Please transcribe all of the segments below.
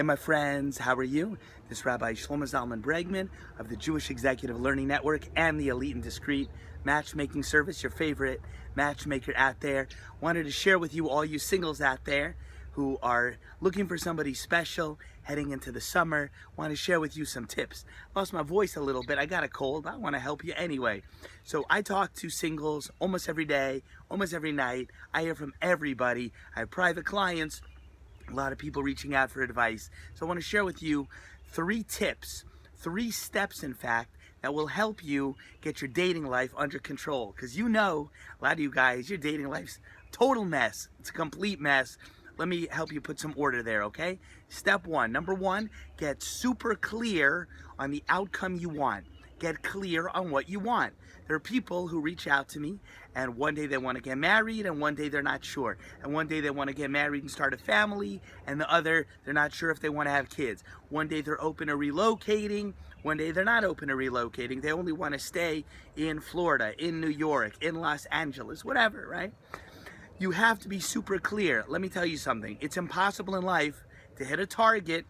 Hey my friends, how are you? This is Rabbi Shlomo Zalman Bregman of the Jewish Executive Learning Network and the Elite and Discreet Matchmaking Service, your favorite matchmaker out there. Wanted to share with you, all you singles out there who are looking for somebody special heading into the summer. Want to share with you some tips. Lost my voice a little bit. I got a cold. I want to help you anyway. So I talk to singles almost every day, almost every night. I hear from everybody. I have private clients. A lot of people reaching out for advice. So I want to share with you 3 tips, 3 steps in fact, that will help you get your dating life under control. Because you know, a lot of you guys, your dating life's a total mess. It's a complete mess. Let me help you put some order there, okay? Step 1, number 1, get super clear on the outcome you want. Get clear on what you want. There are people who reach out to me and one day they want to get married and one day they're not sure. And one day they want to get married and start a family, and the other, they're not sure if they want to have kids. One day they're open to relocating, one day they're not open to relocating. They only want to stay in Florida, in New York, in Los Angeles, whatever, right? You have to be super clear. Let me tell you something. It's impossible in life to hit a target,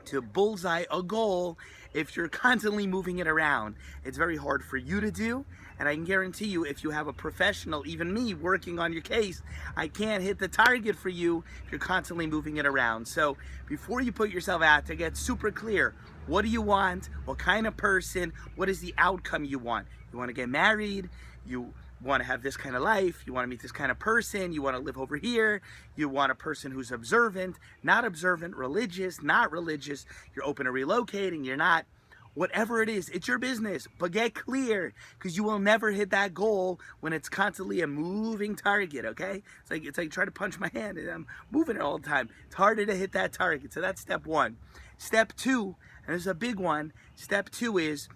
to bullseye a goal, if you're constantly moving it around. It's very hard for you to do, and I can guarantee you, if you have a professional, even me, working on your case, I can't hit the target for you if you're constantly moving it around. So before you put yourself out to get super clear, what do you want? What kind of person? What is the outcome you want? You want to get married? You want to have this kind of life, you want to meet this kind of person, you want to live over here, you want a person who's observant, not observant, religious, not religious, you're open to relocating, you're not. Whatever it is, it's your business, but get clear, because you will never hit that goal when it's constantly a moving target, okay? It's like trying to punch my hand and I'm moving it all the time. It's harder to hit that target. So that's step 1. Step 2, and this is a big one, step 2 is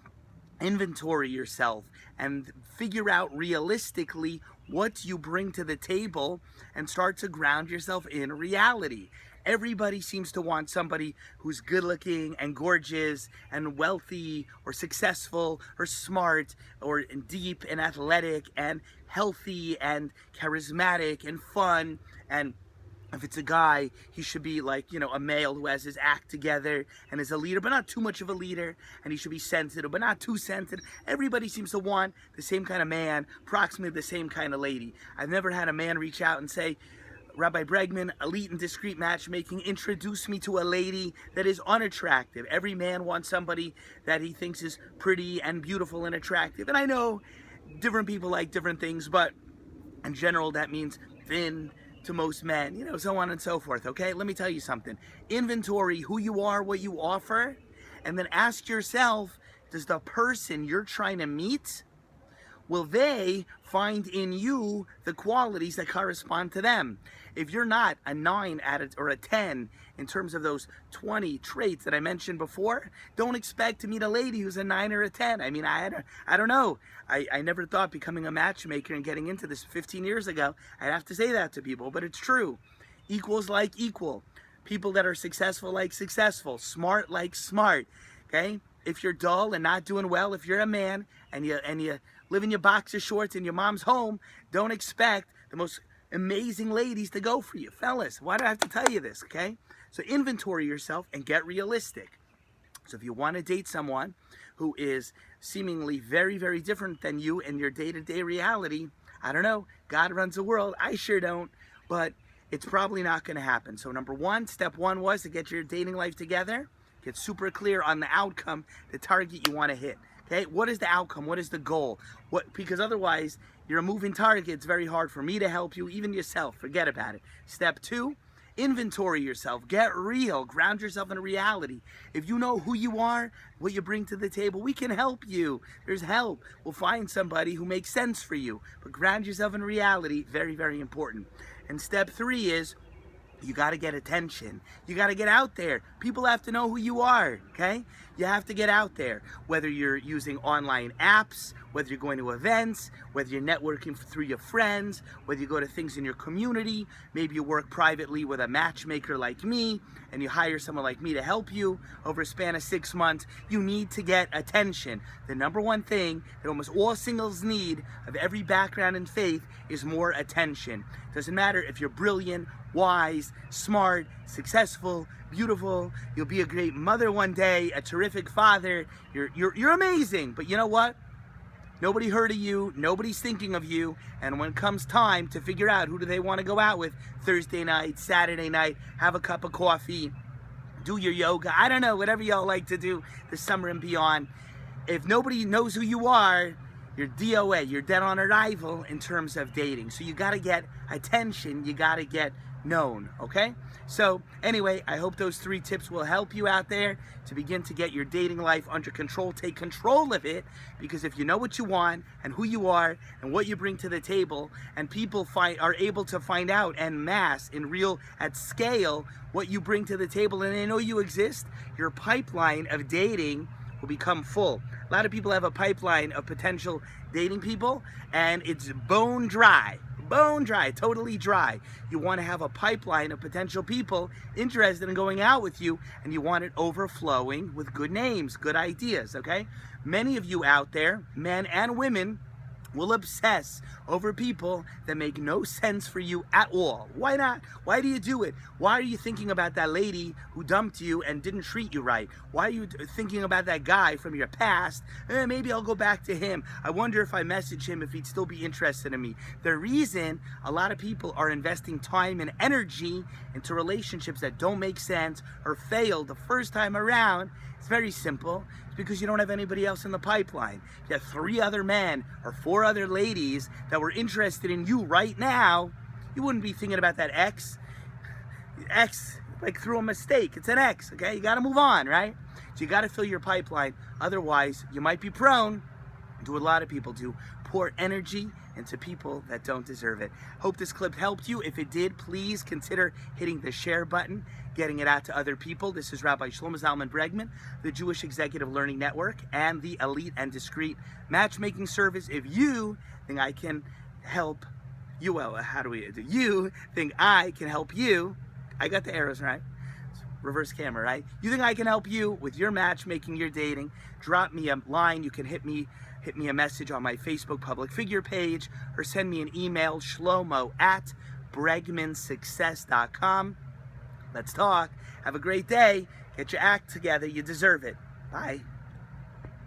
inventory yourself and figure out realistically what you bring to the table and start to ground yourself in reality. Everybody seems to want somebody who's good looking and gorgeous and wealthy or successful or smart or deep and athletic and healthy and charismatic and fun. And if it's a guy, he should be like, you know, a male who has his act together and is a leader, but not too much of a leader. And he should be sensitive, but not too sensitive. Everybody seems to want the same kind of man, approximately the same kind of lady. I've never had a man reach out and say, Rabbi Bregman, Elite and Discreet Matchmaking, introduce me to a lady that is unattractive. Every man wants somebody that he thinks is pretty and beautiful and attractive. And I know different people like different things, but in general, that means thin to most men, you know, so on and so forth, okay? Let me tell you something. Inventory who you are, what you offer, and then ask yourself, does the person you're trying to meet, will they find in you the qualities that correspond to them? If you're not a 9 or a 10 in terms of those 20 traits that I mentioned before, don't expect to meet a lady who's a 9 or a 10. I mean, I don't know. I never thought becoming a matchmaker and getting into this 15 years ago, I'd have to say that to people, but it's true. Equals like equal. People that are successful like successful. Smart like smart, okay? If you're dull and not doing well, if you're a man and you live in your boxer shorts in your mom's home, don't expect the most amazing ladies to go for you. Fellas, why do I have to tell you this, okay? So inventory yourself and get realistic. So if you want to date someone who is seemingly very, very different than you in your day-to-day reality, I don't know, God runs the world, I sure don't, but it's probably not going to happen. So number 1, step 1 was to get your dating life together, get super clear on the outcome, the target you want to hit. Okay, what is the outcome? What is the goal? Because otherwise, you're a moving target. It's very hard for me to help you, even yourself. Forget about it. Step 2, inventory yourself. Get real. Ground yourself in reality. If you know who you are, what you bring to the table, we can help you. There's help. We'll find somebody who makes sense for you. But ground yourself in reality. Very, very important. And step 3 is, you got to get attention. You got to get out there. People have to know who you are, okay? You have to get out there. Whether you're using online apps, whether you're going to events, whether you're networking through your friends, whether you go to things in your community, maybe you work privately with a matchmaker like me, and you hire someone like me to help you over a span of 6 months, you need to get attention. The number 1 thing that almost all singles need, of every background and faith, is more attention. Doesn't matter if you're brilliant, wise, smart, successful, beautiful. You'll be a great mother one day, a terrific father. You're amazing. But you know what? Nobody heard of you, nobody's thinking of you, and when it comes time to figure out who do they want to go out with Thursday night, Saturday night, have a cup of coffee, do your yoga, I don't know, whatever y'all like to do this summer and beyond. If nobody knows who you are, you're DOA, you're dead on arrival in terms of dating. So you gotta get attention, you gotta get known, okay? So anyway, I hope those 3 tips will help you out there to begin to get your dating life under control. Take control of it, because if you know what you want and who you are and what you bring to the table, and people are able to find out en masse, in real, at scale, what you bring to the table, and they know you exist, your pipeline of dating will become full. A lot of people have a pipeline of potential dating people, and it's bone dry, totally dry. You want to have a pipeline of potential people interested in going out with you, and you want it overflowing with good names, good ideas, okay? Many of you out there, men and women, will obsess over people that make no sense for you at all. Why not? Why do you do it? Why are you thinking about that lady who dumped you and didn't treat you right? Why are you thinking about that guy from your past? Maybe I'll go back to him. I wonder if I message him if he'd still be interested in me. The reason a lot of people are investing time and energy into relationships that don't make sense or fail the first time around, it's very simple. It's because you don't have anybody else in the pipeline. You have 3 other men or 4 other ladies that were interested in you right now. You wouldn't be thinking about that ex, like through a mistake. It's an ex, okay? You gotta move on, right? So you gotta fill your pipeline. Otherwise, you might be prone to what a lot of people do, pour energy into people that don't deserve it. Hope this clip helped you. If it did, please consider hitting the share button, getting it out to other people. This is Rabbi Shlomo Zalman Bregman, the Jewish Executive Learning Network, and the Elite and Discreet Matchmaking Service. If you think I can help you, well, how do you think I can help you? I got the arrows right. Reverse camera, right? You think I can help you with your matchmaking, your dating? Drop me a line. You can hit me a message on my Facebook public figure page, or send me an email, shlomo@bregmansuccess.com. Let's talk. Have a great day. Get your act together. You deserve it. Bye.